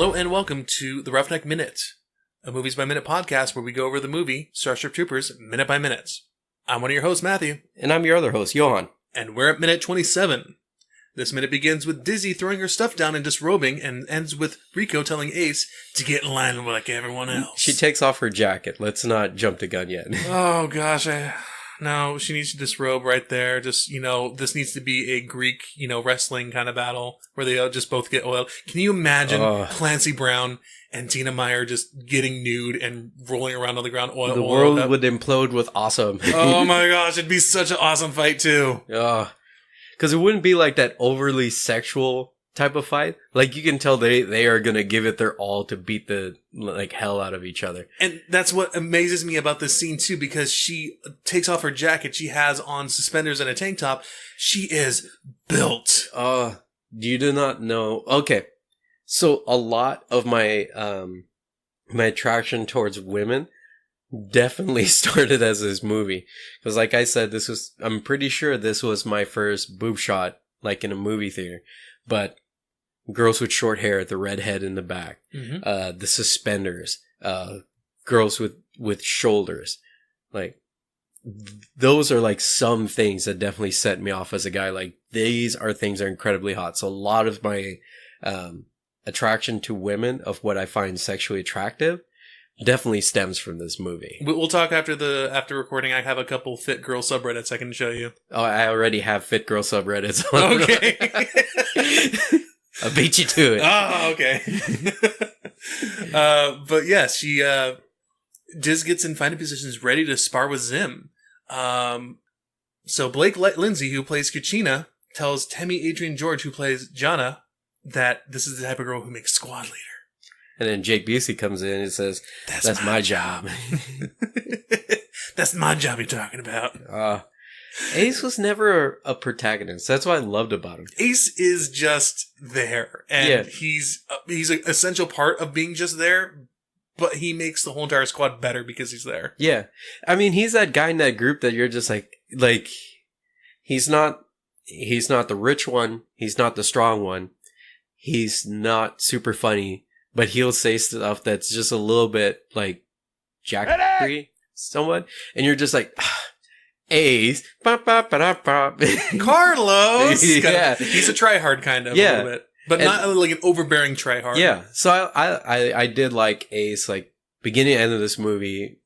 Hello and welcome to the Roughneck Minute, a Movies by Minute podcast where we go over the movie Starship Troopers minute by minute. I'm one of your hosts, Matthew. And I'm your other host, Johann. And we're at minute 27. This minute begins with Dizzy throwing her stuff down and disrobing and ends with Rico telling Ace to get in line like everyone else. She takes off her jacket. Let's not jump the gun yet. Oh gosh, no, she needs to disrobe right there. Just, this needs to be a Greek, wrestling kind of battle where they just both get oiled. Can you imagine Clancy Brown and Tina Meyer just getting nude and rolling around on the ground? The world would implode with awesome. Oh my gosh, it'd be such an awesome fight too. Because it wouldn't be like that overly sexual type of fight. Like, you can tell they are going to give it their all to beat the hell out of each other. And that's what amazes me about this scene too, because she takes off her jacket. She has on suspenders and a tank top. She is built. You do not know. Okay. So a lot of my attraction towards women definitely started as this movie. Because like I said, I'm pretty sure this was my first boob shot, like in a movie theater. But girls with short hair, the redhead in the back, the suspenders, girls with shoulders, those are some things that definitely set me off as a guy. These are things that are incredibly hot. So a lot of my attraction to women, of what I find sexually attractive, definitely stems from this movie. We'll talk after recording. I have a couple fit girl subreddits I can show you. Oh, I already have fit girl subreddits. Okay. I'll beat you to it. Oh, okay. But yes, Diz gets in fighting positions ready to spar with Zim. So Blake Lindsay, who plays Kachina, tells Temi Adrian George, who plays Jana, that this is the type of girl who makes squad leader. And then Jake Busey comes in and says, That's my job. That's my job you're talking about. Ace was never a protagonist. That's what I loved about him. Ace is just there. And he's an essential part of being just there, but he makes the whole entire squad better because he's there. Yeah. I mean, he's that guy in that group that you're just like, he's not the rich one. He's not the strong one. He's not super funny. But he'll say stuff that's just a little bit jack-free, somewhat. And you're just like, Ace. Carlos! Yeah. He's a try-hard kind of, a little bit. But not an overbearing try-hard. Yeah. So I did like Ace, beginning and end of this movie.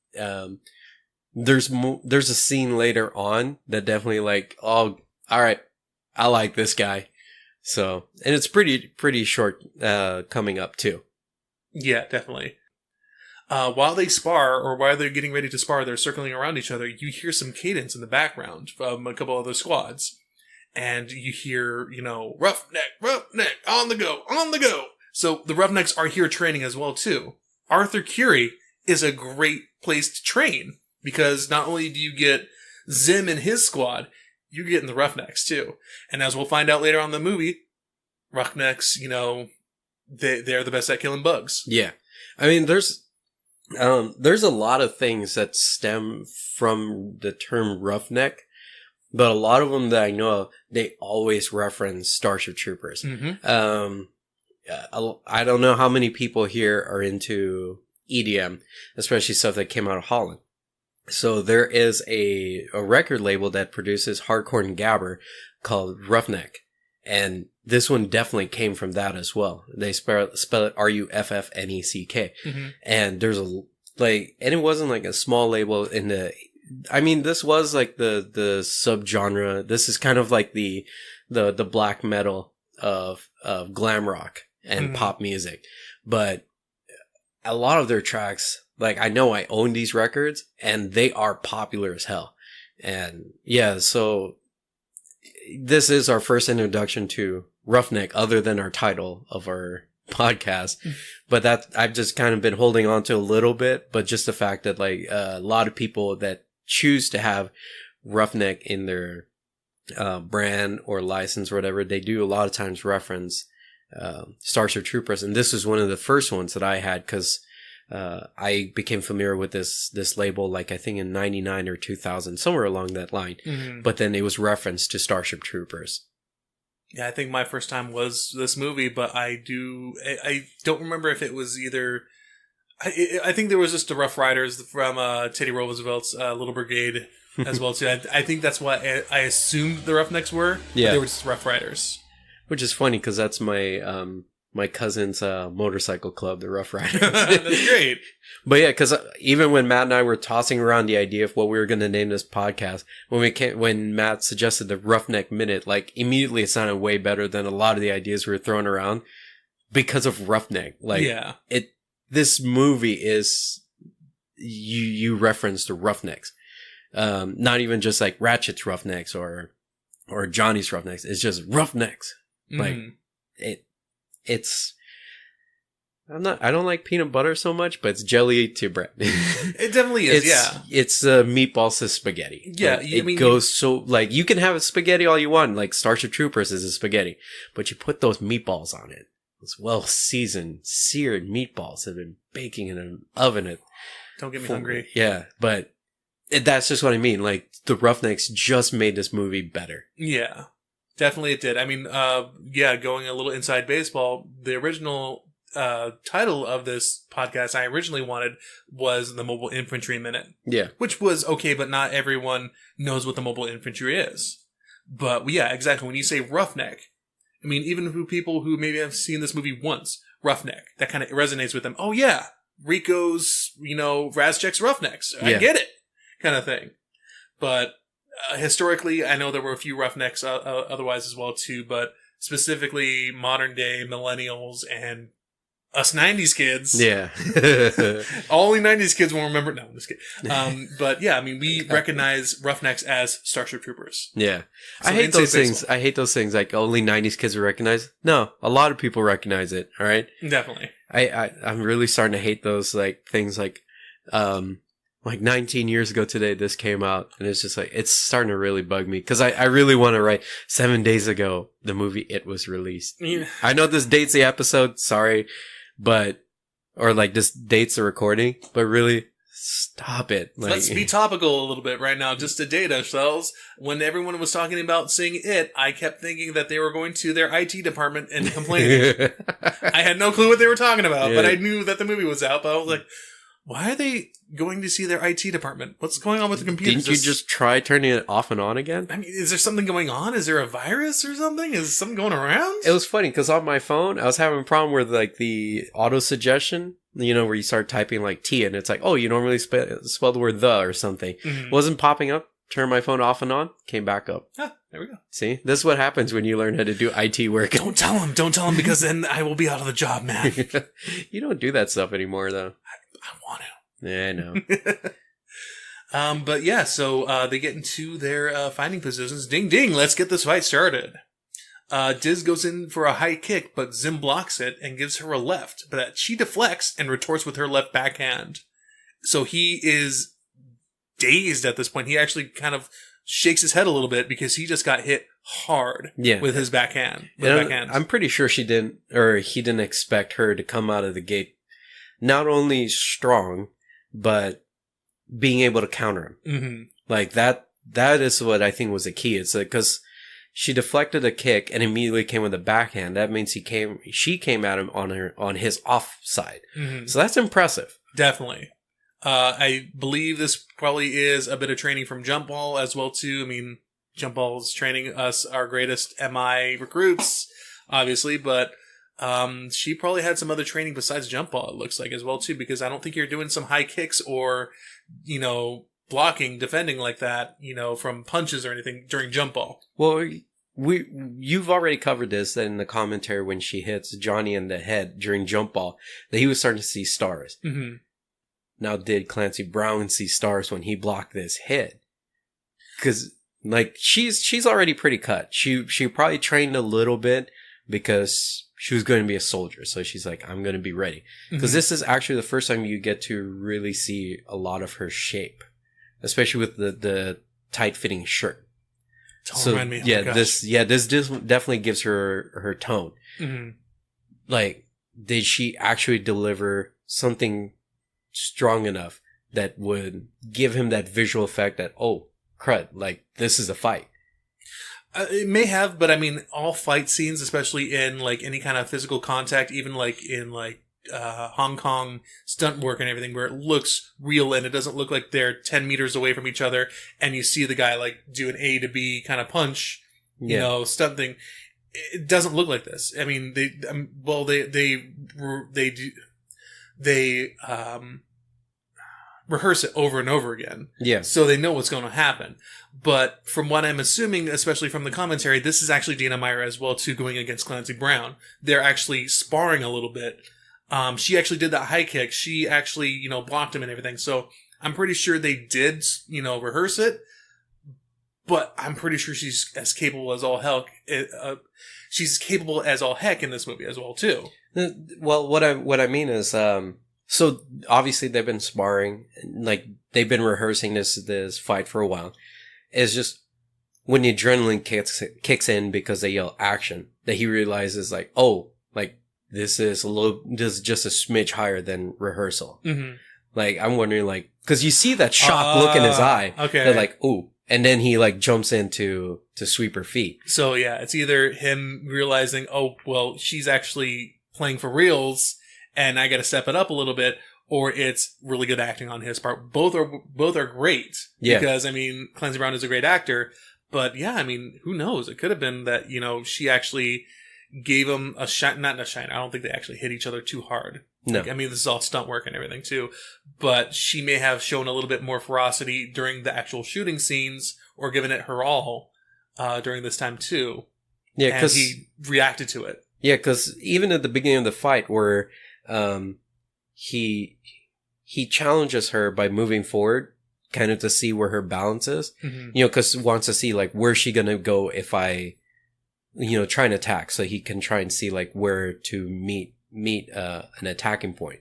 There's a scene later on that definitely all right, I like this guy. So, and it's pretty short, coming up too. Yeah, definitely. While they spar, or while they're getting ready to spar, they're circling around each other. You hear some cadence in the background from a couple other squads. And you hear, roughneck, on the go. So the roughnecks are here training as well, too. Arthur Curry is a great place to train, because not only do you get Zim and his squad, you're getting the roughnecks, too. And as we'll find out later on in the movie, roughnecks, they're the best at killing bugs. Yeah. I mean, there's a lot of things that stem from the term roughneck, but a lot of them that I know of, they always reference Starship Troopers. Mm-hmm. I don't know how many people here are into EDM, especially stuff that came out of Holland. So there is a record label that produces hardcore and gabber called Roughneck. And this one definitely came from that as well. They spell it Ruffneck. Mm-hmm. And there's and it wasn't a small label this was the subgenre. This is kind of the black metal of glam rock and pop music. But a lot of their tracks, I know I own these records and they are popular as hell. And yeah, so this is our first introduction to Roughneck, other than our title of our podcast. But that I've just kind of been holding on to a little bit. But just the fact that a lot of people that choose to have Roughneck in their brand or license or whatever, they do a lot of times reference Starship Troopers. And this was one of the first ones that I had, because I became familiar with this label, I think in 99 or 2000, somewhere along that line. Mm-hmm. But then it was referenced to Starship Troopers. Yeah, I think my first time was this movie, but I don't remember if it was either. I think there was just the Rough Riders from Teddy Roosevelt's Little Brigade as well too. I think that's what I assumed the Roughnecks were. Yeah, they were just Rough Riders. Which is funny because that's my my cousin's motorcycle club, the Rough Riders. That's great. But yeah, because even when Matt and I were tossing around the idea of what we were going to name this podcast, when Matt suggested the Roughneck Minute, like immediately it sounded way better than a lot of the ideas we were throwing around because of Roughneck. Like, yeah, this movie is you reference the Roughnecks, not even just like Ratchet's Roughnecks or Johnny's Roughnecks. It's just Roughnecks. Like it's. I don't like peanut butter so much, but it's jelly to bread. It definitely is. It's meatballs to spaghetti. Yeah, like, goes so like you can have a spaghetti all you want. Like Starship Troopers is a spaghetti, but you put those meatballs on it. Those well seasoned, seared meatballs have been baking in an oven. Don't get me hungry. Yeah, but that's just what I mean. Like the Roughnecks just made this movie better. Yeah, definitely it did. I mean, going a little inside baseball, the original title of this podcast I originally wanted was the Mobile Infantry Minute. Yeah. Which was okay, but not everyone knows what the Mobile Infantry is. But yeah, exactly. When you say Roughneck, I mean, even for people who maybe have seen this movie once, Roughneck, that kind of resonates with them. Oh yeah, Rico's, Razchek's Roughnecks. I get it, kind of thing. But historically, I know there were a few Roughnecks otherwise as well too, but specifically modern day millennials and us 90s kids. Yeah. Only 90s kids won't remember. No, I'm just kidding. But yeah, I mean, we recognize Roughnecks as Starship Troopers. Yeah. So I hate those things. I hate those things like only 90s kids will recognize. No, a lot of people recognize it. All right. Definitely. I'm really starting to hate those like things like 19 years ago today, this came out and it's just like, it's starting to really bug me because I really want to write 7 days ago, the movie It was released. Yeah. I know this dates the episode. Sorry. Or like this dates the recording, but really stop it. Like, let's be topical a little bit right now, just to date ourselves. When everyone was talking about seeing It, I kept thinking that they were going to their IT department and complaining. I had no clue what they were talking about, but I knew that the movie was out, but I was like, why are they going to see their IT department? What's going on with the computer? Didn't you just try turning it off and on again? I mean, is there something going on? Is there a virus or something? Is something going around? It was funny because on my phone, I was having a problem with like the auto suggestion, where you start typing like T and it's like, oh, you normally spell the word the or something. Mm-hmm. Wasn't popping up. Turned my phone off and on. Came back up. Ah, there we go. See, this is what happens when you learn how to do IT work. Don't tell him because then I will be out of the job, man. You don't do that stuff anymore though. I want to. Yeah, I know. But yeah, so they get into their fighting positions. Ding, ding, let's get this fight started. Diz goes in for a high kick, but Zim blocks it and gives her a left, but she deflects and retorts with her left backhand. So he is dazed at this point. He actually kind of shakes his head a little bit because he just got hit hard with his backhand. I'm pretty sure he didn't expect her to come out of the gate not only strong, but being able to counter him. Mm-hmm. Like that is what I think was the key. It's like, cause she deflected a kick and immediately came with a backhand. That means she came at him on his off side. Mm-hmm. So that's impressive. Definitely. I believe this probably is a bit of training from Jump Ball as well too. I mean, Jump Ball's training us, our greatest MI recruits, obviously, but she probably had some other training besides Jump Ball, it looks like, as well too, because I don't think you're doing some high kicks or, blocking, defending like that, from punches or anything during Jump Ball. Well, you've already covered this in the commentary when she hits Johnny in the head during Jump Ball, that he was starting to see stars. Mm-hmm. Now, did Clancy Brown see stars when he blocked this hit? Because, like, she's already pretty cut. She probably trained a little bit because she was going to be a soldier. So she's like, I'm going to be ready. Because this is actually the first time you get to really see a lot of her shape, especially with the tight fitting shirt. Don't remind me. This definitely gives her tone. Mm-hmm. Like, did she actually deliver something strong enough that would give him that visual effect that, oh, crud, like, this is a fight? It may have, but I mean, all fight scenes, especially in like any kind of physical contact, even like in like Hong Kong stunt work and everything, where it looks real and it doesn't look like they're 10 meters away from each other, and you see the guy like do an A to B kind of punch, you know, stunt thing. It doesn't look like this. I mean, they rehearse it over and over again. Yeah. So they know what's going to happen. But from what I'm assuming, especially from the commentary, this is actually Dina Meyer as well, too, going against Clancy Brown. They're actually sparring a little bit. She actually did that high kick. She actually, you know, blocked him and everything. So I'm pretty sure they did, you know, rehearse it. But I'm pretty sure she's as capable as all hell. She's capable as all heck in this movie as well, too. Well, what I mean is, so obviously they've been sparring, like they've been rehearsing this fight for a while. It's just when the adrenaline kicks in because they yell action, that he realizes like, oh, like this is just a smidge higher than rehearsal. Mm-hmm. Like I'm wondering, like, because you see that shock look in his eye. Okay. They're like, ooh. And then he like jumps in to sweep her feet. So yeah, it's either him realizing, oh, well, she's actually playing for reals and I got to step it up a little bit, or it's really good acting on his part. Both are great. Yeah. Because I mean, Clancy Brown is a great actor, but yeah, I mean, who knows? It could have been that, you know, she actually gave him a shine, not a shine. I don't think they actually hit each other too hard. No. Like, I mean, this is all stunt work and everything too, but she may have shown a little bit more ferocity during the actual shooting scenes, or given it her all during this time too. Yeah, because he reacted to it. Yeah, because even at the beginning of the fight, where he challenges her by moving forward, kind of to see where her balance is. Mm-hmm. You know, because wants to see like where's she gonna go if I, you know, try and attack, so he can try and see like where to meet an attacking point.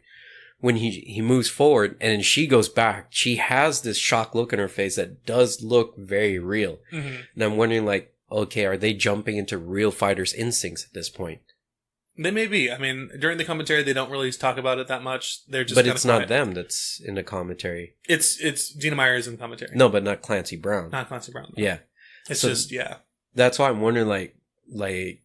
When he moves forward and then she goes back, she has this shocked look in her face that does look very real. Mm-hmm. And I'm wondering, like, okay, are they jumping into real fighters' instincts at this point? They may be. I mean, during the commentary, they don't really talk about it that much. They're just. But it's not them that's in the commentary. It's Dina Meyer is in the commentary. No, but not Clancy Brown. Not Clancy Brown. Yeah, it's so just That's why I'm wondering, like,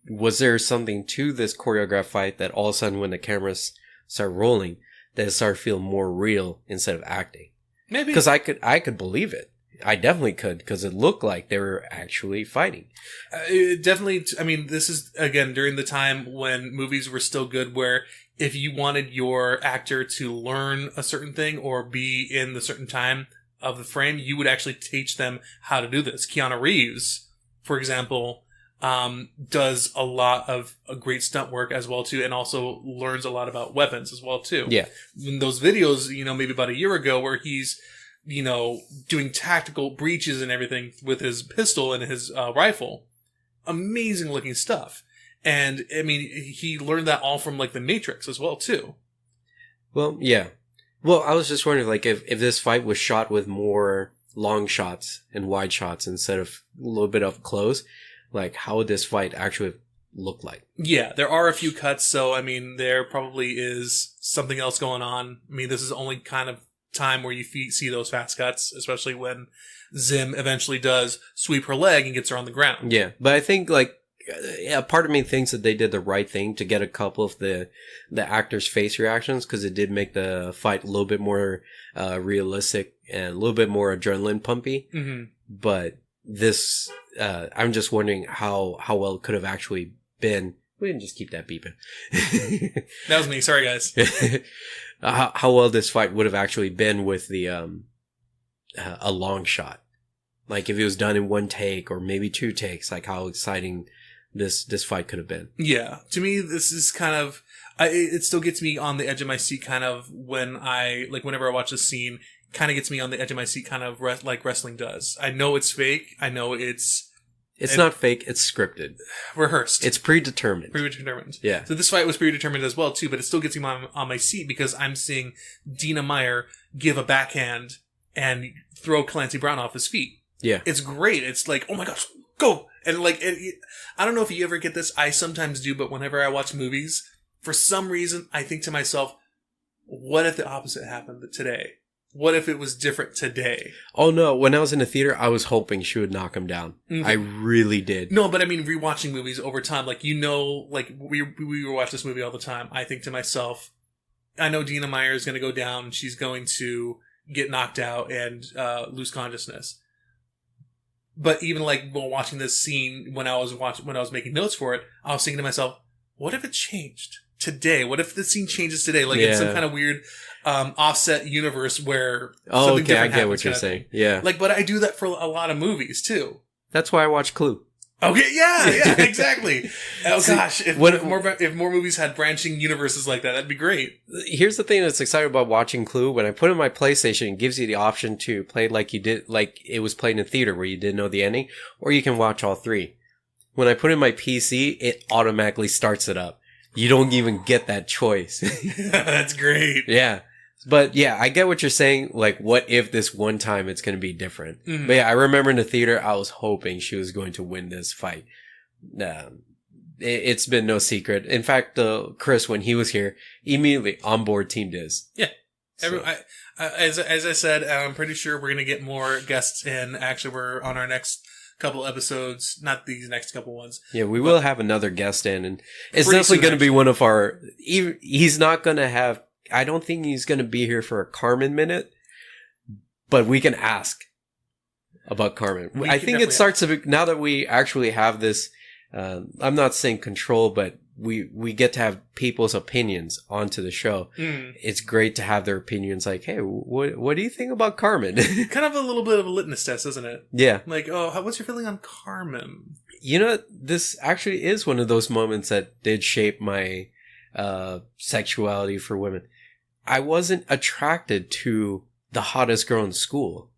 was there something to this choreographed fight that all of a sudden, when the cameras start rolling, that it started feeling more real instead of acting? Maybe, because I could believe it. I definitely could, because it looked like they were actually fighting. Definitely. I mean, this is, again, during the time when movies were still good, where if you wanted your actor to learn a certain thing or be in the certain time of the frame, you would actually teach them how to do this. Keanu Reeves, for example, does a lot of great stunt work as well, too, and also learns a lot about weapons as well, too. Yeah. In those videos, you know, maybe about a year ago, where he's, you know, doing tactical breaches and everything with his pistol and his rifle. Amazing looking stuff. And, I mean, he learned that all from, like, The Matrix as well, too. Well, yeah. Well, I was just wondering, like, if this fight was shot with more long shots and wide shots instead of a little bit up close, like, how would this fight actually look like? Yeah, there are a few cuts, so, I mean, there probably is something else going on. I mean, this is only kind of time where you see those fast cuts, especially when Zim eventually does sweep her leg and gets her on the ground. Yeah, but I think, like, a part of me thinks that they did the right thing to get a couple of the actors' face reactions, because it did make the fight a little bit more realistic and a little bit more adrenaline pumpy. Mm-hmm. But this, I'm just wondering how well it could have actually been. We didn't just keep that beeping. That was me. Sorry, guys. How well this fight would have actually been with the a long shot, like if it was done in one take or maybe two takes, like how exciting this fight could have been. Yeah, to me, this is kind of it still gets me on the edge of my seat, kind of when whenever I watch this scene, kind of gets me on the edge of my seat, kind of like wrestling does. I know it's fake. I know it's not fake. It's scripted. Rehearsed. It's predetermined. Predetermined. Yeah. So this fight was predetermined as well, too, but it still gets me on my seat, because I'm seeing Dina Meyer give a backhand and throw Clancy Brown off his feet. Yeah. It's great. It's like, oh my gosh, go! And like, I don't know if you ever get this. I sometimes do, but whenever I watch movies, for some reason, I think to myself, what if the opposite happened today? what if it was different today? Oh no, when I was in the theater, I was hoping she would knock him down. Mm-hmm. I really did. No, but I mean, rewatching movies over time, like, you know, like, we watch this movie all the time. I think to myself, I know Dina Meyer is going to go down. She's going to get knocked out and lose consciousness. But even like while watching this scene, when I was making notes for it, I was thinking to myself, what if it changed today? What if the scene changes today? Like, it's some kind of weird offset universe where something different happens. I get what you're saying. Yeah. Like, but I do that for a lot of movies too. That's why I watch Clue. Okay, yeah, exactly. Oh gosh, if more movies had branching universes like that, that'd be great. Here's the thing that's exciting about watching Clue. When I put it in my PlayStation, it gives you the option to play like you did, like it was played in theater where you didn't know the ending, or you can watch all three. When I put it in my PC, it automatically starts it up. You don't even get that choice. That's great. Yeah. But yeah, I get what you're saying. Like, what if this one time it's going to be different? Mm-hmm. But yeah, I remember in the theater, I was hoping she was going to win this fight. It's been no secret. In fact, Chris, when he was here, immediately on board Team Diz. Yeah. So. As I said, I'm pretty sure we're going to get more guests in. Actually, we're on our next couple episodes, not these next couple ones. Yeah, we will have another guest in, and it's definitely going to be one of our, he's not going to have, I don't think he's going to be here for a Carmen minute, but we can ask about Carmen. I think it starts to be, now that we actually have this, I'm not saying control, but we get to have people's opinions onto the show. Mm. It's great to have their opinions like, hey, what do you think about Carmen? Kind of a little bit of a litmus test, isn't it? Yeah. Like, oh, what's your feeling on Carmen? You know, this actually is one of those moments that did shape my sexuality for women. I wasn't attracted to the hottest girl in school.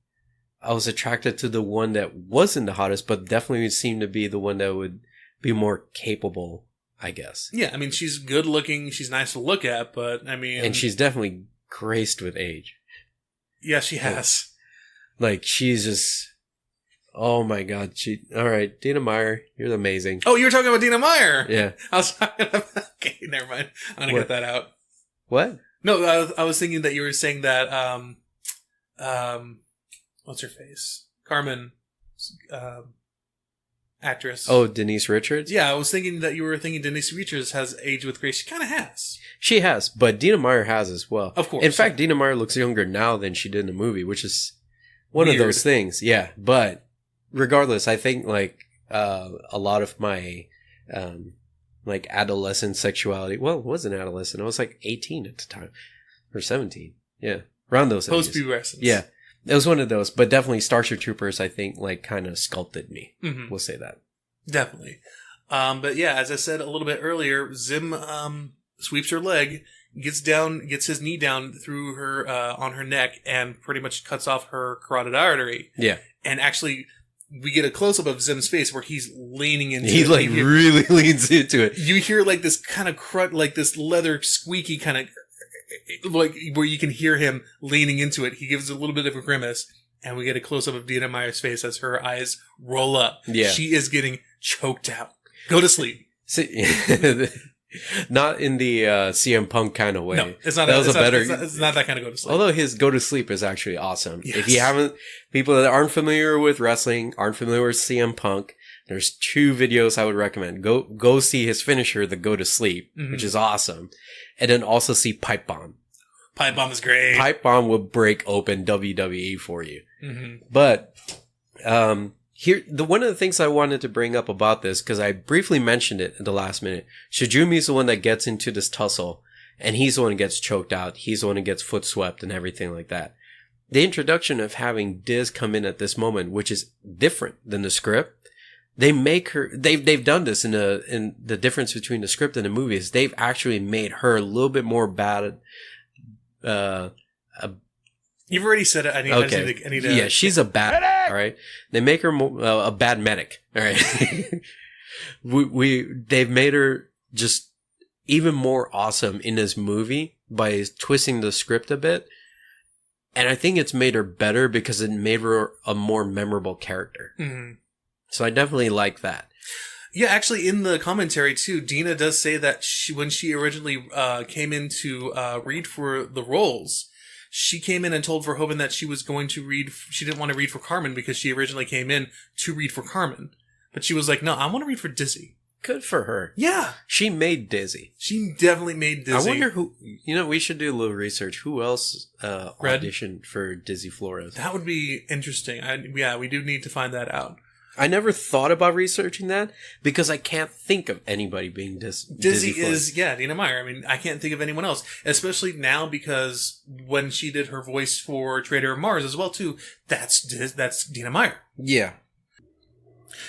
I was attracted to the one that wasn't the hottest, but definitely seemed to be the one that would be more capable, I guess. Yeah, I mean, she's good looking, she's nice to look at, but I mean... And she's definitely graced with age. Yeah, she has. Like, she's just... Oh my god, alright, Dina Meyer, you're amazing. Oh, you were talking about Dina Meyer! Yeah. I was talking about... Okay, never mind. I'm gonna get that out. What? No, I was thinking that you were saying that, what's her face? Carmen, actress. Oh, Denise Richards? Yeah, I was thinking that you were thinking Denise Richards has aged with grace. She kind of has. She has, but Dina Meyer has as well. Of course. In fact, Dina Meyer looks younger now than she did in the movie, which is one of those things. Yeah, but regardless, I think like a lot of my like adolescent sexuality. Well, it wasn't adolescent. I was like 18 at the time. Or 17. Yeah. Around those ages. Post-pubescence. Yeah. It was one of those. But definitely Starship Troopers, I think, like kind of sculpted me. Mm-hmm. We'll say that. Definitely. But yeah, as I said a little bit earlier, Zim sweeps her leg, gets his knee down through her, on her neck, and pretty much cuts off her carotid artery. Yeah. And actually... we get a close-up of Zim's face where he's leaning into it. He like really leans into it. You hear like this kind of like this leather squeaky kind of, like where you can hear him leaning into it. He gives a little bit of a grimace, and we get a close-up of Dina Meyer's face as her eyes roll up. Yeah. She is getting choked out. Go to sleep. See, not in the CM Punk kind of way. No, it's not. It's not that kind of go to sleep. Although his go to sleep is actually awesome. Yes. If you haven't, people that aren't familiar with wrestling, aren't familiar with CM Punk, there's 2 videos I would recommend. Go see his finisher, the go to sleep, mm-hmm. which is awesome, and then also see Pipe Bomb. Pipe Bomb is great. Pipe Bomb will break open WWE for you. Mm-hmm. But here, one of the things I wanted to bring up about this, because I briefly mentioned it at the last minute, Shijumi's the one that gets into this tussle, and he's the one that gets choked out. He's the one that gets foot swept and everything like that. The introduction of having Diz come in at this moment, which is different than the script, they make her, they've done this in the difference between the script and the movies. They've actually made her a little bit more bad, You've already said it. I need to. Yeah, she's a bad medic! All right. They make her a bad medic. All right. They've made her just even more awesome in this movie by twisting the script a bit. And I think it's made her better because it made her a more memorable character. Mm-hmm. So I definitely like that. Yeah, actually, in the commentary too, Dina does say that when she originally came in to read for the roles, She came in and told Verhoeven that she was going to read, she didn't want to read for Carmen because she originally came in to read for Carmen. But she was like, no, I want to read for Dizzy. Good for her. Yeah. She made Dizzy. She definitely made Dizzy. I wonder who, we should do a little research. Who else auditioned for Dizzy Flores? That would be interesting. We do need to find that out. I never thought about researching that because I can't think of anybody being Dizzy is, Dina Meyer. I mean, I can't think of anyone else, especially now because when she did her voice for Trader of Mars as well, too, that's Dina Meyer. Yeah.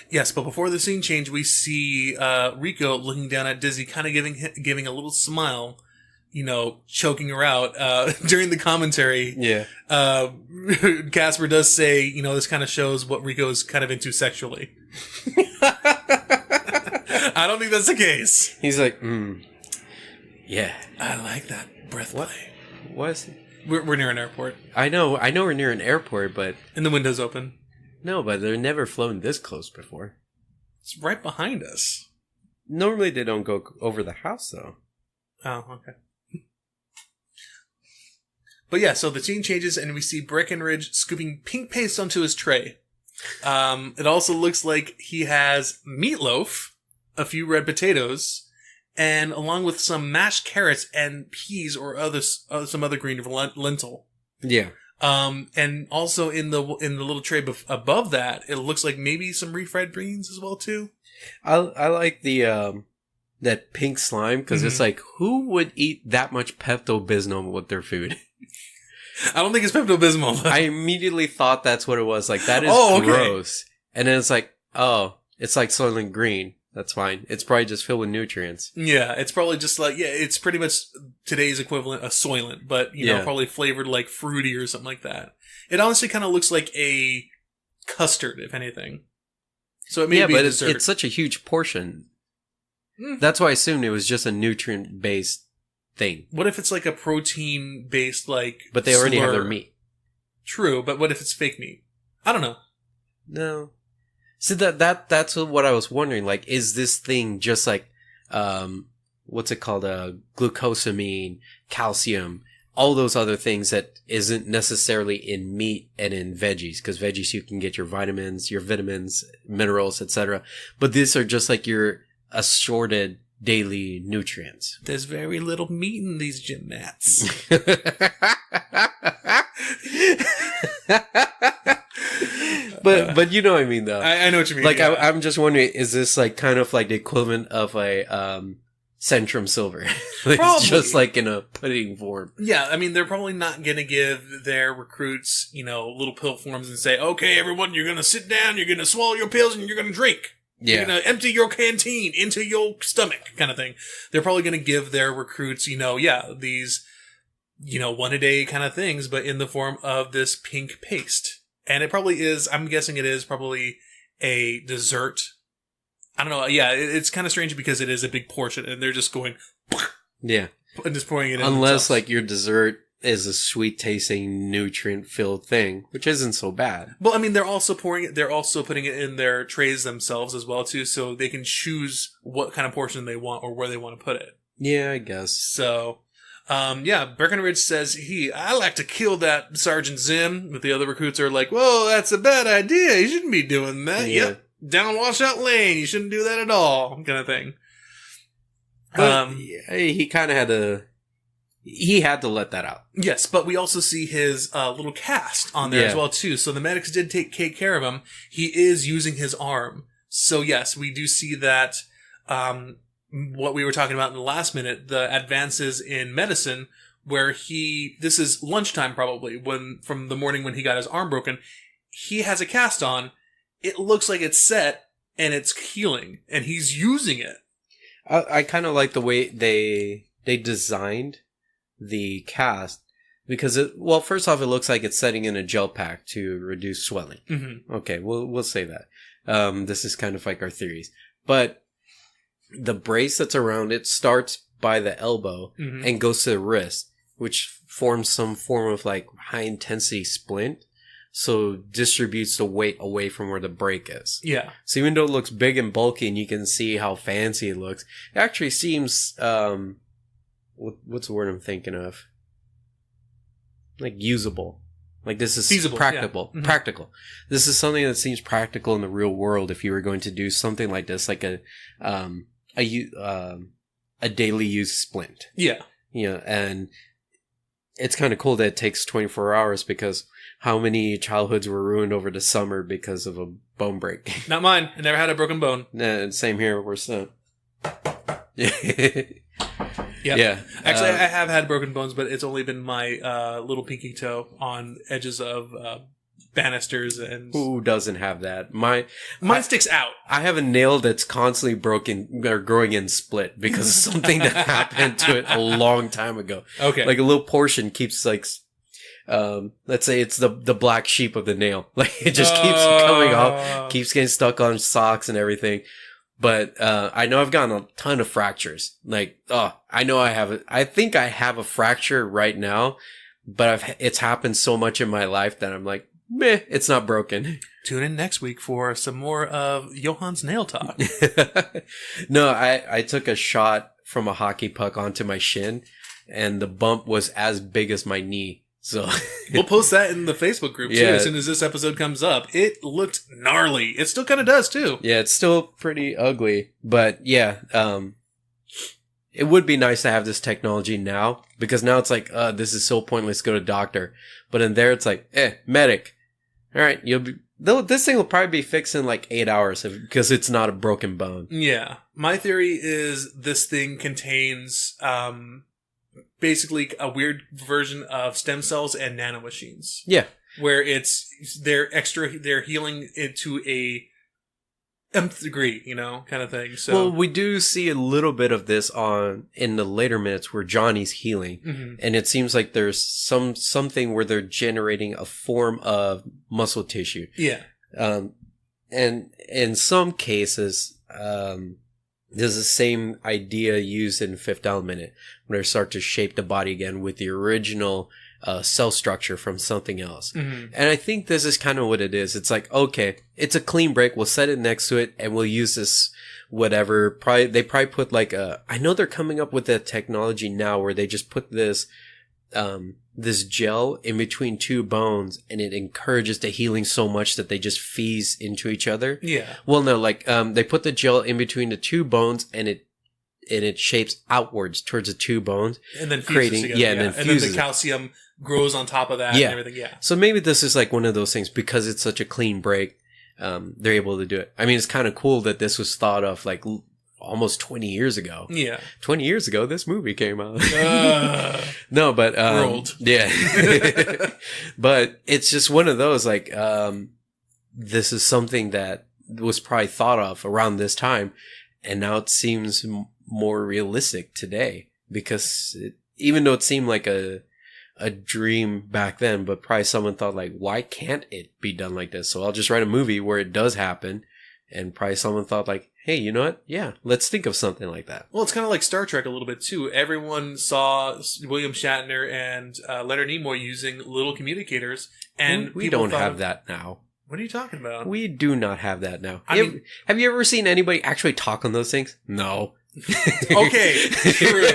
Yes, but before the scene change, we see Rico looking down at Dizzy, kind of giving a little smile, choking her out. During the commentary, yeah. Casper does say, this kind of shows what Rico's kind of into sexually. I don't think that's the case. He's like, yeah. I like that breath play. What is it? We're near an airport. I know we're near an airport, but... And the window's open. No, but they've never flown this close before. It's right behind us. Normally they don't go over the house, though. Oh, okay. But yeah, so the scene changes and we see Breckenridge scooping pink paste onto his tray. It also looks like he has meatloaf, a few red potatoes, and along with some mashed carrots and peas or some other green lentil. Yeah. And also in the little tray above that, it looks like maybe some refried beans as well too. I like the that pink slime because it's like, who would eat that much Pepto-Bismol with their food? I don't think it's Pepto-Bismol. I immediately thought that's what it was. Like, that is gross. And then it's like, oh, it's like Soylent Green. That's fine. It's probably just filled with nutrients. Yeah, it's probably just like, it's pretty much today's equivalent of Soylent, but, probably flavored like fruity or something like that. It honestly kind of looks like a custard, if anything. So it may be but it's such a huge portion. That's why I assumed it was just a nutrient-based thing. What if it's like a protein-based, like... But they already have their meat. True, but what if it's fake meat? I don't know. No. See, that's what I was wondering. Like, is this thing just like, what's it called? Glucosamine, calcium, all those other things that isn't necessarily in meat and in veggies. Because veggies, you can get your vitamins, minerals, etc. But these are just like your assorted daily nutrients. There's very little meat in these gym mats. But you know what I mean, though. I know what you mean. Like, yeah. I'm just wondering, is this like kind of like the equivalent of a Centrum Silver? It's just like in a pudding form. Yeah, I mean, they're probably not going to give their recruits, little pill forms and say, okay, everyone, you're going to sit down, you're going to swallow your pills, and you're going to drink. Yeah. You're going to empty your canteen into your stomach, kind of thing. They're probably going to give their recruits, these, one a day kind of things, but in the form of this pink paste. And it probably is, I'm guessing it is probably a dessert. I don't know. Yeah, it's kind of strange because it is a big portion and they're just going, yeah, and just pouring it in. Unless like your dessert is a sweet tasting nutrient filled thing, which isn't so bad. Well, I mean, they're also putting it in their trays themselves as well too, so they can choose what kind of portion they want or where they want to put it. Yeah, I guess. So, Breckenridge says I like to kill that Sergeant Zim, but the other recruits are like, whoa, that's a bad idea. You shouldn't be doing that. Yeah. Yep. Down washout lane. You shouldn't do that at all. Kind of thing. But he kind of had to let that out. Yes, but we also see his little cast on there as well too. So the medics did take care of him. He is using his arm. So yes, we do see that what we were talking about in the last minute, the advances in medicine, where this is lunchtime probably, from the morning when he got his arm broken, he has a cast on. It looks like it's set and it's healing and he's using it. I kind of like the way they designed the cast because first off, it looks like it's setting in a gel pack to reduce swelling. Mm-hmm. Okay, we'll say that. This is kind of like our theories, but the brace that's around it starts by the elbow and goes to the wrist, which forms some form of like high intensity splint. So distributes the weight away from where the break is. Yeah. So even though it looks big and bulky and you can see how fancy it looks, it actually seems, what's the word I'm thinking of? like usable. Like this is feasible, practical. Yeah. Mm-hmm. Practical. This is something that seems practical in the real world if you were going to do something like this, like a daily use splint. Yeah. You know, and it's kind of cool that it takes 24 hours because how many childhoods were ruined over the summer because of a bone break? Not mine. I never had a broken bone. Same here. We're so. Yep. Yeah. Actually, I have had broken bones, but it's only been my little pinky toe on edges of banisters. And who doesn't have that? Mine sticks out. I have a nail that's constantly broken or growing in split because of something that happened to it a long time ago. Okay. Like a little portion keeps like, let's say it's the black sheep of the nail. Like it just keeps coming off, keeps getting stuck on socks and everything. But, I know I've gotten a ton of fractures. Like, I know I think I have a fracture right now, but it's happened so much in my life that I'm like, meh, it's not broken. Tune in next week for some more of Johann's nail talk. No, I took a shot from a hockey puck onto my shin and the bump was as big as my knee. So we'll post that in the Facebook group too. Yeah. As soon as this episode comes up, it looked gnarly. It still kind of does too. Yeah, it's still pretty ugly, but yeah, it would be nice to have this technology now because now it's like, this is so pointless. Go to doctor, but in there it's like, medic. All right, this thing will probably be fixed in like 8 hours because it's not a broken bone. Yeah, my theory is this thing contains basically a weird version of stem cells and nanomachines. Yeah. Where they're healing it to a nth degree, kind of thing. So well, we do see a little bit of this in the later minutes where Johnny's healing, mm-hmm. and it seems like there's something where they're generating a form of muscle tissue. Yeah. And in some cases, there's the same idea used in Fifth Element, when they start to shape the body again with the original cell structure from something else. Mm-hmm. And I think this is kind of what it is. It's like, okay, it's a clean break. We'll set it next to it and we'll use this whatever. They probably put like I know they're coming up with a technology now where they just put this gel in between two bones and it encourages the healing so much that they just fuse into each other. Yeah. Well, no, like, they put the gel in between the two bones and it shapes outwards towards the two bones. And then fuses together. And then the calcium grows on top of that and everything. Yeah. So maybe this is like one of those things because it's such a clean break. They're able to do it. I mean, it's kind of cool that this was thought of like almost 20 years ago. Yeah. 20 years ago, this movie came out. No, but, world. Yeah. But it's just one of those, like, this is something that was probably thought of around this time. And now it seems more realistic today because even though it seemed like a dream back then, but probably someone thought like, why can't it be done like this? So I'll just write a movie where it does happen. And probably someone thought like, hey, you know what? Yeah, let's think of something like that. Well, it's kind of like Star Trek a little bit too. Everyone saw William Shatner and Leonard Nimoy using little communicators, and we don't have that now. What are you talking about? We do not have that now. I mean, have you ever seen anybody actually talk on those things? No. Okay, true.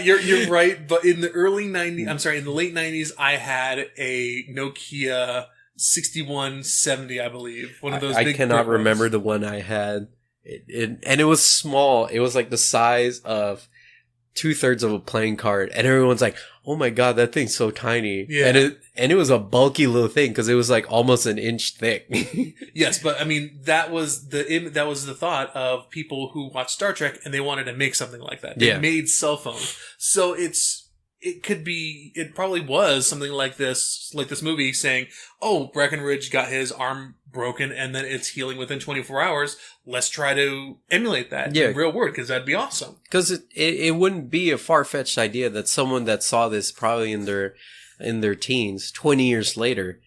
You're right, but in the in the late 90s, I had a Nokia 6170, I believe. One of those. I cannot remember the one I had. And it was small. It was like the size of 2/3 of a playing card, and everyone's like, "Oh my god, that thing's so tiny!" Yeah, and it was a bulky little thing because it was like almost an inch thick. Yes, but I mean that was the thought of people who watched Star Trek and they wanted to make something like that. They made cell phones, so it probably was something like this movie saying, "Oh, Breckenridge got his arm broken and then it's healing within 24 hours. Let's try to emulate that in real world because that'd be awesome." Because it wouldn't be a far-fetched idea that someone that saw this probably in their teens, 20 years later,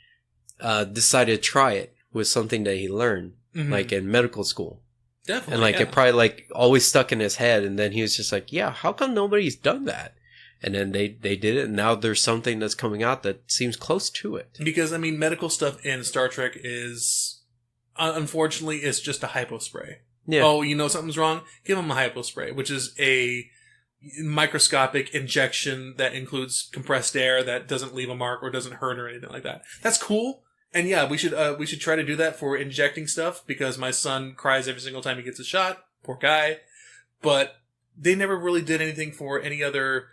decided to try it with something that he learned, like in medical school. Definitely. And like it probably like always stuck in his head, and then he was just like, yeah, how come nobody's done that? And then they did it, and now there's something that's coming out that seems close to it. Because, I mean, medical stuff in Star Trek is, unfortunately, it's just a hypo spray. Yeah. Oh, you know something's wrong? Give them a hypo spray, which is a microscopic injection that includes compressed air that doesn't leave a mark or doesn't hurt or anything like that. That's cool. And yeah, we should try to do that for injecting stuff, because my son cries every single time he gets a shot. Poor guy. But they never really did anything for any other,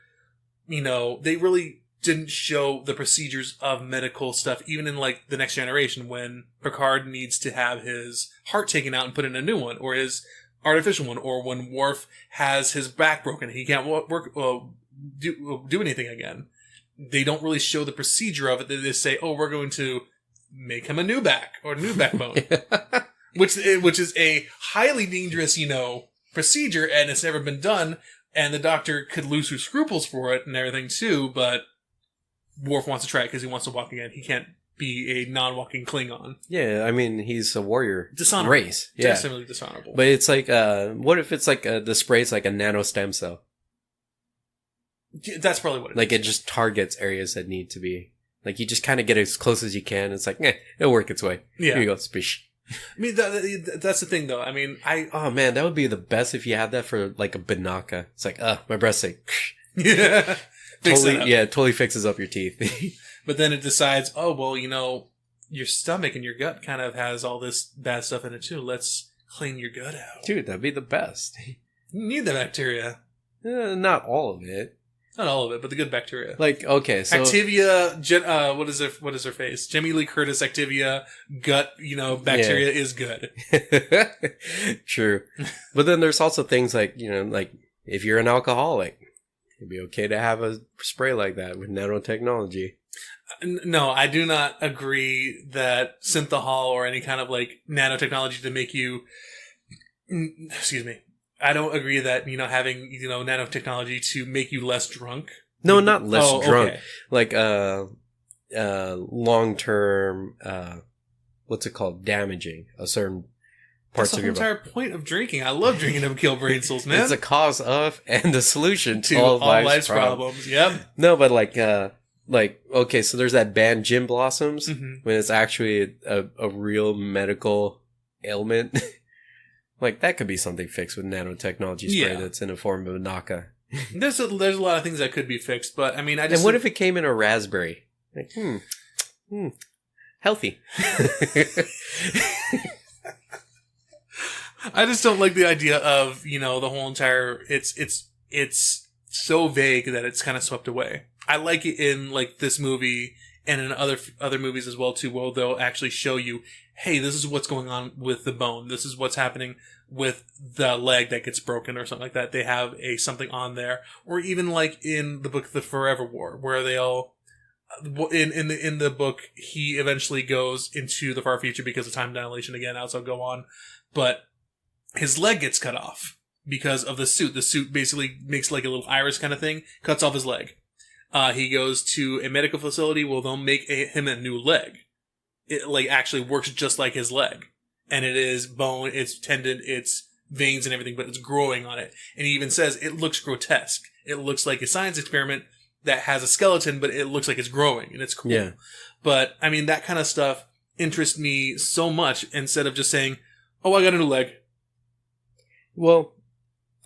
they really didn't show the procedures of medical stuff, even in like the Next Generation, when Picard needs to have his heart taken out and put in a new one, or his artificial one, or when Worf has his back broken, he can't do anything again. They don't really show the procedure of it. They just say, "Oh, we're going to make him a new back or a new backbone," which is a highly dangerous, procedure, and it's never been done. And the Doctor could lose his scruples for it and everything too. But Worf wants to try it because he wants to walk again. He can't be a non-walking Klingon. Yeah, I mean, he's a warrior dishonorable race. Yeah. Definitely dishonorable. But it's like, what if it's like the spray's like a nano stem cell? That's probably what it is. Like, it just targets areas that need to be. Like, you just kind of get as close as you can. It's like, it'll work its way. Yeah. Here you go, spish. I mean, that's the thing, though. I mean, Oh, man, that would be the best if you had that for, like, a Banaka. It's like, my breast's like... Yeah. Totally fixes up your teeth. But then it decides, oh, well, your stomach and your gut kind of has all this bad stuff in it, too. Let's clean your gut out. Dude, that'd be the best. You need the bacteria. Not all of it. Not all of it, but the good bacteria. Like, okay, so... Activia, what is her face? Jamie Lee Curtis, Activia, gut, bacteria is good. True. But then there's also things like, like, if you're an alcoholic, it'd be okay to have a spray like that with nanotechnology. No, I do not agree that synthahol or any kind of, like, nanotechnology to make you... Excuse me. I don't agree that, having, nanotechnology to make you less drunk. No, not less drunk. Okay. Like, long-term, what's it called? Damaging a certain parts of your body. That's the entire point of drinking. I love drinking to kill brain cells, man. It's a cause of and the solution to all life's problems. Yep. No, but okay, so there's that band Gin Blossoms, when it's actually a real medical ailment. Like, that could be something fixed with nanotechnology spray that's in a form of a Naka. There's a lot of things that could be fixed, but I mean, And what if it came in a raspberry? Like, healthy. I just don't like the idea of, the whole entire, it's so vague that it's kind of swept away. I like it in, like, this movie and in other movies as well, too, where they'll actually show you, hey, this is what's going on with the bone. This is what's happening with the leg that gets broken or something like that. They have something on there. Or even like in the book The Forever War, where they'll, in the book, he eventually goes into the far future because of time dilation again, as I'll go on. But his leg gets cut off because of the suit. The suit basically makes like a little iris kind of thing, cuts off his leg. He goes to a medical facility where they'll make him a new leg. It like actually works just like his leg. And it is bone, it's tendon, it's veins and everything, but it's growing on it. And he even says it looks grotesque. It looks like a science experiment that has a skeleton, but it looks like it's growing and it's cool. Yeah. But I mean, that kind of stuff interests me so much instead of just saying, oh, I got a new leg. Well,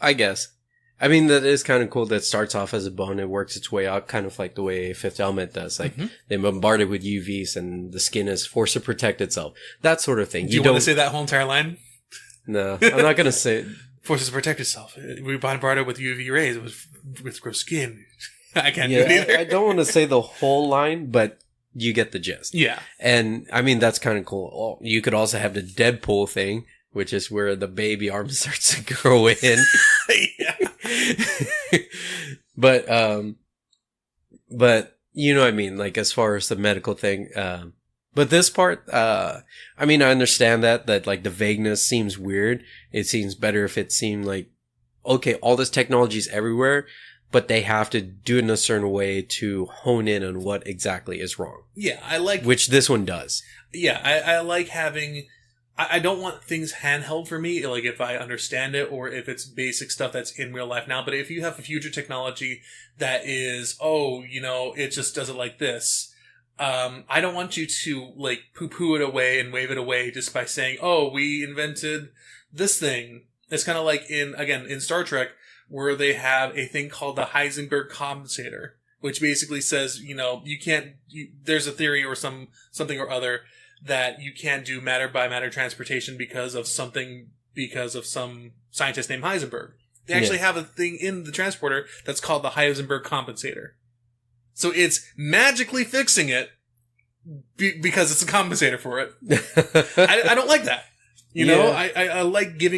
I guess. I mean, that is kind of cool that it starts off as a bone and works its way out, kind of like the way Fifth Element does. Like, they bombard it with UVs and the skin is forced to protect itself. That sort of thing. Do you want to say that whole entire line? No, I'm not going to say it. Forces to protect itself. We bombard it with UV rays with gross skin. I can't do it either. I don't want to say the whole line, but you get the gist. Yeah. And, I mean, that's kind of cool. You could also have the Deadpool thing, which is where the baby arm starts to grow in. Yeah. But you know what I mean, like as far as the medical thing, but this part, I mean, I understand that like the vagueness seems weird. It seems better if it seemed like, okay, all this technology is everywhere, but they have to do it in a certain way to hone in on what exactly is wrong. Yeah, I like... Which this one does. Yeah, I like having... I don't want things handheld for me, like if I understand it or if it's basic stuff that's in real life now. But if you have a future technology that is, it just does it like this, I don't want you to like poo-poo it away and wave it away just by saying, oh, we invented this thing. It's kind of like in Star Trek where they have a thing called the Heisenberg compensator, which basically says, you can't, there's a theory or something or other that you can't do matter by matter transportation because of some scientist named Heisenberg. They actually have a thing in the transporter that's called the Heisenberg compensator. So it's magically fixing it because it's a compensator for it. I don't like that. I like give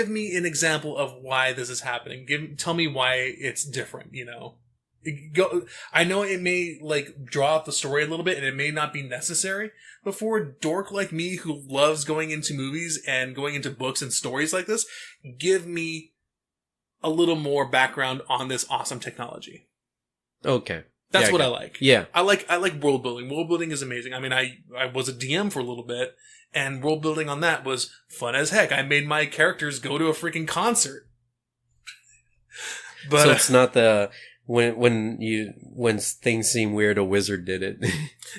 me an example of why this is happening. Tell me why it's different, I know it may draw out the story a little bit and it may not be necessary, but for a dork like me who loves going into movies and going into books and stories like this, give me a little more background on this awesome technology. Okay. That's what I like. Yeah. I like world building. World building is amazing. I mean, I was a DM for a little bit and world building on that was fun as heck. I made my characters go to a freaking concert. But so it's not the when things seem weird, a wizard did it.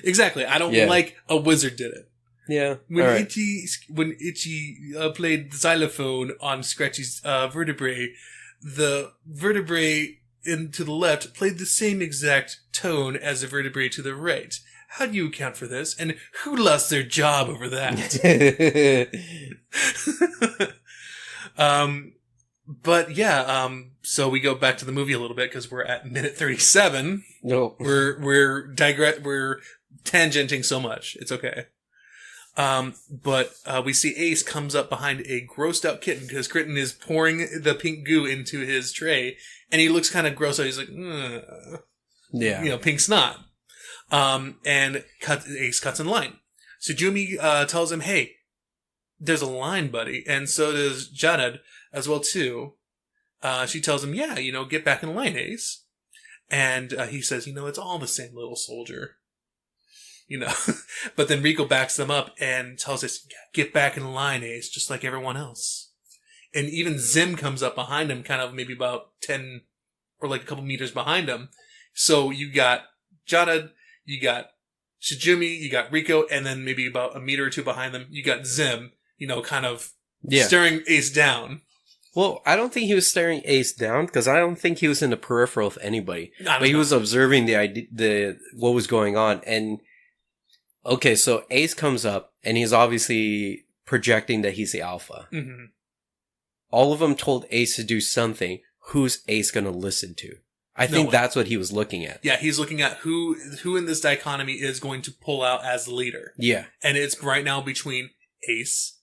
Exactly. I don't like a wizard did it. Yeah. When Itchy played xylophone on Scratchy's vertebrae, the vertebrae to the left played the same exact tone as the vertebrae to the right. How do you account for this? And who lost their job over that? But yeah, so we go back to the movie a little bit because we're at minute 37. No, we're tangenting so much. It's okay. But we see Ace comes up behind a grossed out kitten because Kitten is pouring the pink goo into his tray, and he looks kind of gross out. He's like, yeah, pink snot. And Ace cuts in line. So Jumi tells him, "Hey, there's a line, buddy," and so does Janad as well too. She tells him, "Yeah, get back in line, Ace." And he says, "It's all the same, little soldier." But then Rico backs them up and tells us, "Get back in line, Ace, just like everyone else." And even Zim comes up behind him, kind of maybe about 10 or a couple meters behind him. So you got Janad, you got Shijumi, you got Rico, and then maybe about a meter or two behind them, you got Zim, kind of staring Ace down. Well, I don't think he was staring Ace down because I don't think he was in the peripheral of anybody. But he was observing what was going on. And okay, so Ace comes up and he's obviously projecting that he's the alpha. Mm-hmm. All of them told Ace to do something. Who's Ace going to listen to? I think that's what he was looking at. Yeah, he's looking at who in this dichotomy is going to pull out as the leader. Yeah. And it's right now between Ace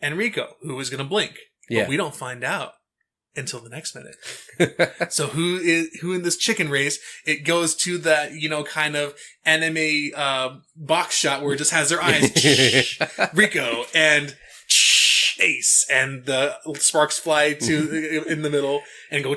and Rico, who is going to blink. Yeah. But we don't find out until the next minute. So who in this chicken race, it goes to that, kind of anime box shot where it just has their eyes. Rico and Ace, and the sparks fly to in the middle and go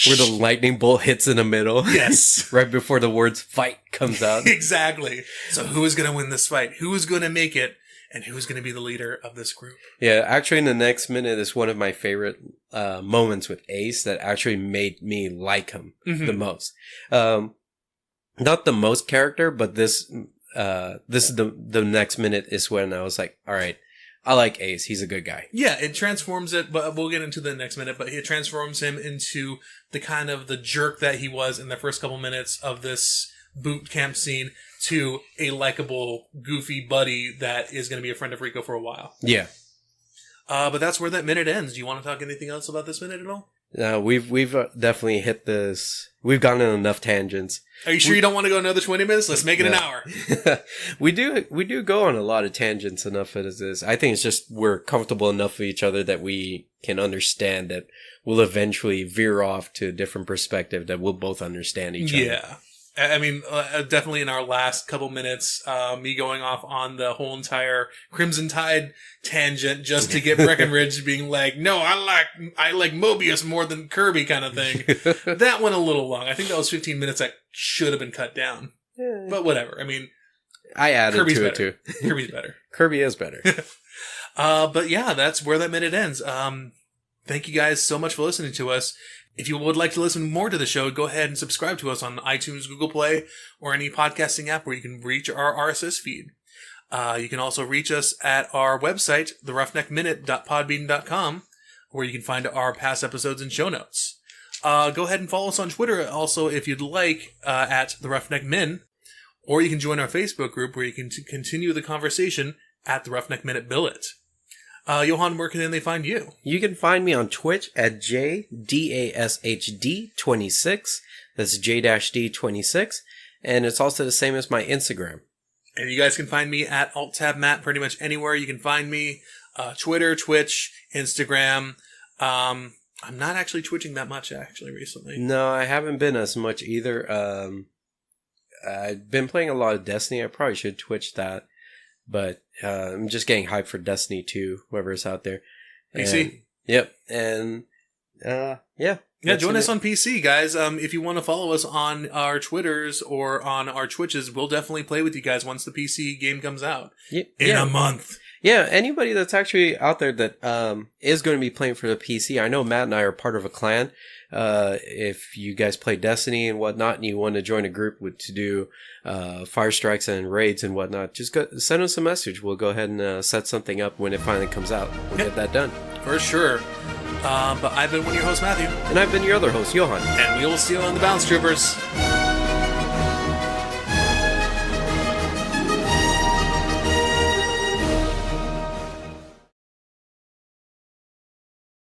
where the lightning bolt hits in the middle. Yes. Right before the words fight comes out. Exactly. So who is going to win this fight? Who is going to make it? And who's going to be the leader of this group? Yeah, actually in the next minute is one of my favorite moments with Ace that actually made me like him the most. Not the most character, but this is the next minute is when I was like, all right, I like Ace. He's a good guy. Yeah, it transforms it, but we'll get into the next minute, but it transforms him into the kind of the jerk that he was in the first couple minutes of this boot camp scene to a likable, goofy buddy that is going to be a friend of Rico for a while. Yeah. But that's where that minute ends. Do you want to talk anything else about this minute at all? We've definitely hit this. We've gone on enough tangents. Are you sure you don't want to go another 20 minutes? Let's make it an hour. We do go on a lot of tangents enough as it is. I think it's just we're comfortable enough with each other that we can understand that we'll eventually veer off to a different perspective that we'll both understand each other. Yeah. I mean, definitely in our last couple minutes, me going off on the whole entire Crimson Tide tangent just to get Breckenridge being like, no, I like Mobius more than Kirby kind of thing. That went a little long. I think that was 15 minutes that should have been cut down. Yeah. But whatever. I mean, I added Kirby's to better. it too. Kirby's better. Kirby is better. But yeah, that's where that minute ends. Thank you guys so much for listening to us. If you would like to listen more to the show, go ahead and subscribe to us on iTunes, Google Play, or any podcasting app where you can reach our RSS feed. You can also reach us at our website, theroughneckminute.podbean.com, where you can find our past episodes and show notes. Go ahead and follow us on Twitter also if you'd like, at the Roughneck Men. Or you can join our Facebook group where you can continue the conversation at the Roughneck Men at Billet. Johann, where can they find you? You can find me on Twitch at JDASHD26. That's J-D26. And it's also the same as my Instagram. And you guys can find me at AltTabMatt pretty much anywhere you can find me. Twitter, Twitch, Instagram. I'm not actually twitching that much, actually, recently. No, I haven't been as much either. I've been playing a lot of Destiny. I probably should twitch that. But I'm just getting hyped for Destiny 2, whoever's out there. PC. Yep. And yeah. Yeah, join us on PC, guys. If you want to follow us on our Twitters or on our Twitches, we'll definitely play with you guys once the PC game comes out. In a month. Yeah, anybody that's actually out there that is going to be playing for the PC, I know Matt and I are part of a clan. If you guys play Destiny and whatnot and you want to join a group to do fire strikes and raids and whatnot, just send us a message. We'll go ahead and set something up when it finally comes out. We'll get that done. For sure. But I've been one of your hosts, Matthew. And I've been your other host, Johann. And we will see you on the Bounce Troopers.